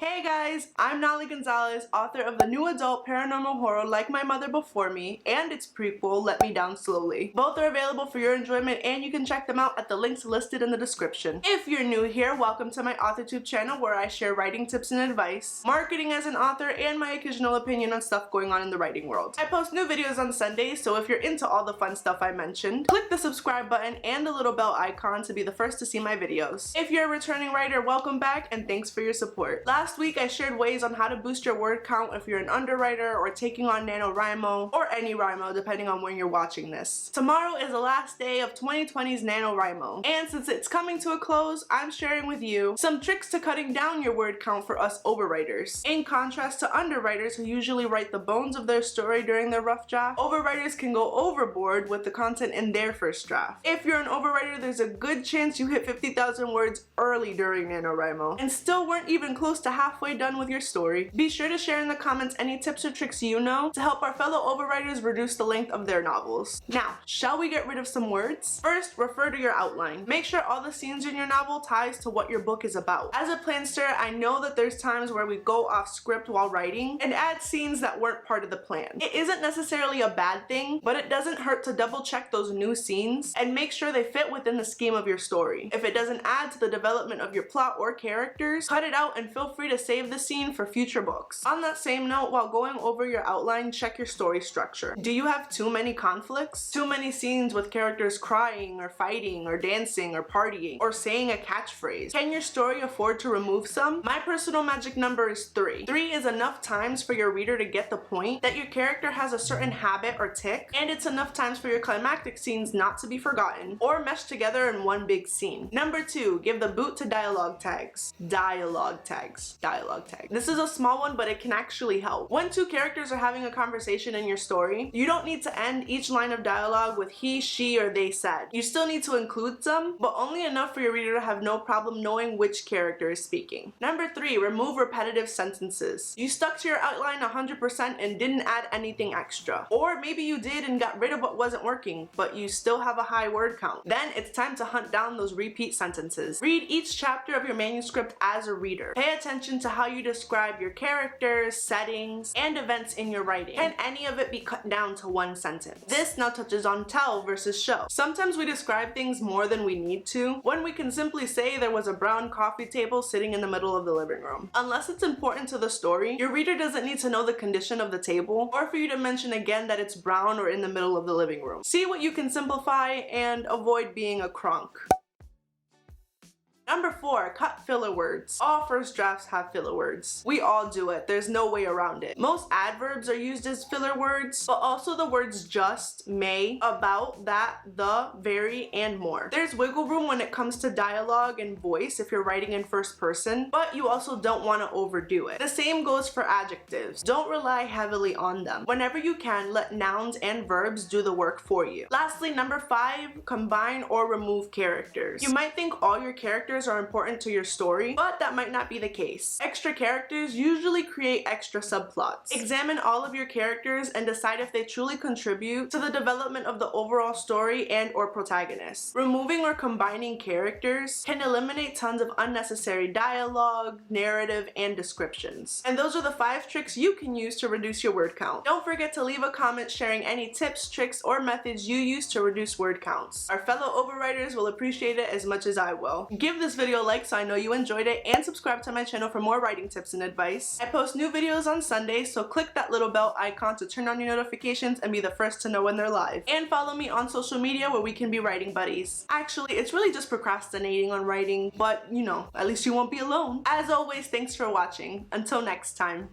Hey guys, I'm Naley Gonzalez, author of the new adult paranormal horror Like My Mother Before Me and its prequel, Let Me Down Slowly. Both are available for your enjoyment and you can check them out at the links listed in the description. If you're new here, welcome to my authortube channel where I share writing tips and advice, marketing as an author, and my occasional opinion on stuff going on in the writing world. I post new videos on Sundays, so if you're into all the fun stuff I mentioned, click the subscribe button and the little bell icon to be the first to see my videos. If you're a returning writer, welcome back and thanks for your support. Last week I shared ways on how to boost your word count if you're an underwriter or taking on NaNoWriMo or any Rimo depending on when you're watching this. Tomorrow is the last day of 2020's NaNoWriMo, and since it's coming to a close, I'm sharing with you some tricks to cutting down your word count for us overwriters. In contrast to underwriters who usually write the bones of their story during their rough draft, overwriters can go overboard with the content in their first draft. If you're an overwriter, there's a good chance you hit 50,000 words early during NaNoWriMo and still weren't even close to halfway done with your story. Be sure to share in the comments any tips or tricks you know to help our fellow overwriters reduce the length of their novels. Now, shall we get rid of some words? First, refer to your outline. Make sure all the scenes in your novel ties to what your book is about. As a planster, I know that there's times where we go off script while writing and add scenes that weren't part of the plan. It isn't necessarily a bad thing, but it doesn't hurt to double check those new scenes and make sure they fit within the scheme of your story. If it doesn't add to the development of your plot or characters, cut it out and feel free to save the scene for future books. On that same note, while going over your outline, check your story structure. Do you have too many conflicts? Too many scenes with characters crying or fighting or dancing or partying or saying a catchphrase? Can your story afford to remove some? My personal magic number is 3. 3 is enough times for your reader to get the point that your character has a certain habit or tick, and it's enough times for your climactic scenes not to be forgotten or meshed together in one big scene. Number 2, give the boot to dialogue tags. Dialogue tags. Dialogue tags. This is a small one, but it can actually help. When two characters are having a conversation in your story, you don't need to end each line of dialogue with he, she, or they said. You still need to include some, but only enough for your reader to have no problem knowing which character is speaking. Number 3, remove repetitive sentences. You stuck to your outline 100% and didn't add anything extra. Or maybe you did and got rid of what wasn't working, but you still have a high word count. Then it's time to hunt down those repeat sentences. Read each chapter of your manuscript as a reader. Pay attention to how you describe your characters, settings, and events in your writing. Can any of it be cut down to one sentence? This now touches on tell versus show. Sometimes we describe things more than we need to, when we can simply say there was a brown coffee table sitting in the middle of the living room. Unless it's important to the story, your reader doesn't need to know the condition of the table or for you to mention again that it's brown or in the middle of the living room. See what you can simplify and avoid being a cronk. Number 4, cut filler words. All first drafts have filler words. We all do it. There's no way around it. Most adverbs are used as filler words, but also the words just, may, about, that, the, very, and more. There's wiggle room when it comes to dialogue and voice if you're writing in first person, but you also don't want to overdo it. The same goes for adjectives. Don't rely heavily on them. Whenever you can, let nouns and verbs do the work for you. Lastly, number 5, combine or remove characters. You might think all your characters are important to your story, but that might not be the case. Extra characters usually create extra subplots. Examine all of your characters and decide if they truly contribute to the development of the overall story and or protagonist. Removing or combining characters can eliminate tons of unnecessary dialogue, narrative, and descriptions. And those are the 5 tricks you can use to reduce your word count. Don't forget to leave a comment sharing any tips, tricks, or methods you use to reduce word counts. Our fellow overwriters will appreciate it as much as I will. Give this video a like so I know you enjoyed it, and subscribe to my channel for more writing tips and advice. I post new videos on Sundays, so click that little bell icon to turn on your notifications and be the first to know when they're live. And follow me on social media where we can be writing buddies. Actually, it's really just procrastinating on writing, but you know, at least you won't be alone. As always, thanks for watching. Until next time.